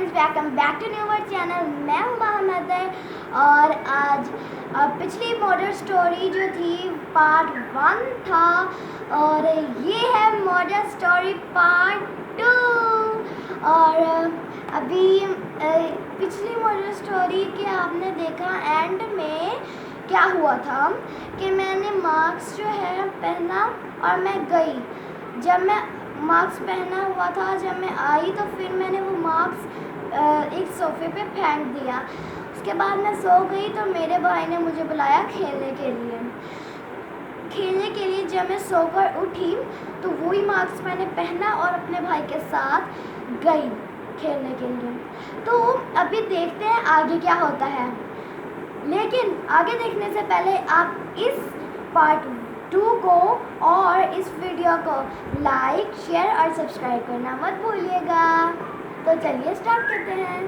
Friends, welcome back to new word channel. मैं हूँ मोहम्मद और आज पिछली मॉडल स्टोरी जो थी पार्ट 1 था और ये है मॉडल स्टोरी पार्ट 2। और अभी पिछली मॉडल स्टोरी के आपने देखा एंड में क्या हुआ था कि मैंने मास्क जो है पहना और मैं गई। जब मैं मास्क पहना हुआ था, जब मैं आई तो फिर मैंने वो मास्क एक सोफ़े पे फेंक दिया। उसके बाद मैं सो गई तो मेरे भाई ने मुझे बुलाया खेलने के लिए। जब मैं सोकर उठी तो वही मास्क मैंने पहना और अपने भाई के साथ गई खेलने के लिए। तो अभी देखते हैं आगे क्या होता है, लेकिन आगे देखने से पहले आप इस पार्ट 2 को और इस वीडियो को लाइक, शेयर और सब्सक्राइब करना मत भूलिएगा। तो चलिए स्टार्ट करते हैं।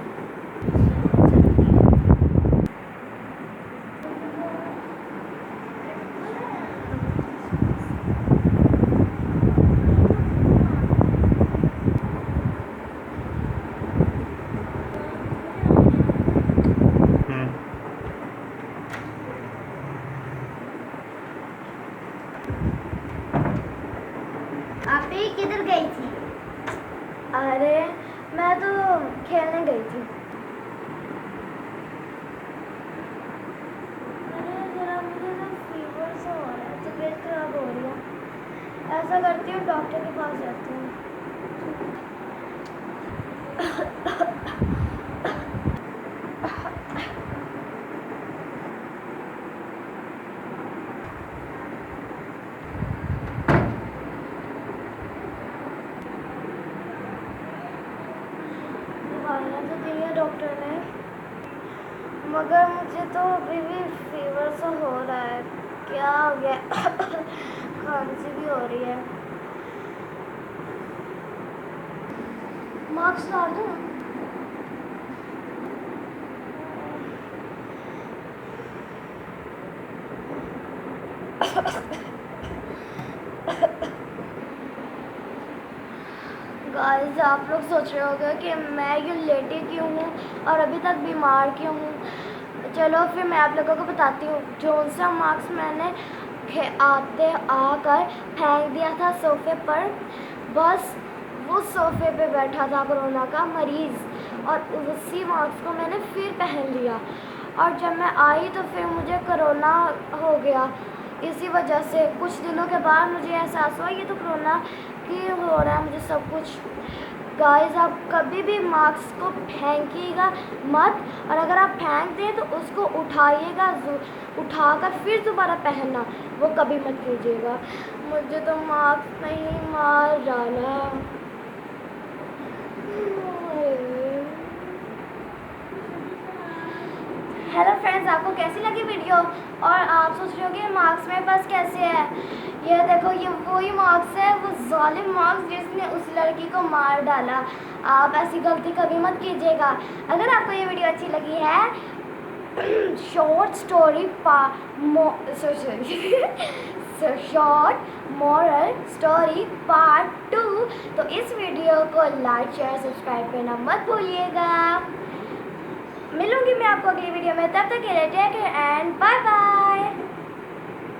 आप ही किधर गई थी? अरे मैं तो खेलने गई थी। अरे ज़रा मुझे ना फीवर सा हो रहा है, तबीयत खराब हो रही है। ऐसा करती हूँ डॉक्टर के पास जाती हूँ। दवाइयाँ तो दी है डॉक्टर ने, मगर मुझे तो अभी भी फीवर सा हो रहा है। क्या हो गया? खांसी भी हो रही है। मास्क डाल दूँ? गाइस, आप लोग सोच रहे होंगे कि मैं यूँ लेटी क्यों हूँ और अभी तक बीमार क्यों हूँ। चलो फिर मैं आप लोगों को बताती हूँ। जो सा मास्क मैंने आकर फेंक दिया था सोफ़े पर, बस वो सोफ़े पे बैठा था कोरोना का मरीज़ और उसी मास्क को मैंने फिर पहन लिया। और जब मैं आई तो फिर मुझे कोरोना हो गया। इसी वजह से कुछ दिनों के बाद मुझे एहसास हुआ ये तो कोरोना की हो रहा है मुझे सब कुछ। गाइस, आप कभी भी मास्क को फेंकिएगा मत, और अगर आप फेंक दें तो उसको उठाइएगा, उठाकर फिर दोबारा पहनना, वो कभी मत कीजिएगा। मुझे तो मास्क ने ही मार डाला। हेलो फ्रेंड्स, आपको कैसी लगी वीडियो? और आप सोच रहे हो कि मार्क्स मेरे पास कैसे है? ये देखो, ये वही मार्क्स है, वो जालिम मार्क्स जिसने उस लड़की को मार डाला। आप ऐसी गलती कभी मत कीजिएगा। अगर आपको ये वीडियो अच्छी लगी है short story short moral story part 2, तो इस वीडियो को लाइक, शेयर, सब्सक्राइब करना मत भूलिएगा। मिलूंगी मैं आपको अगली वीडियो में, तब तक के लिए take care and bye bye.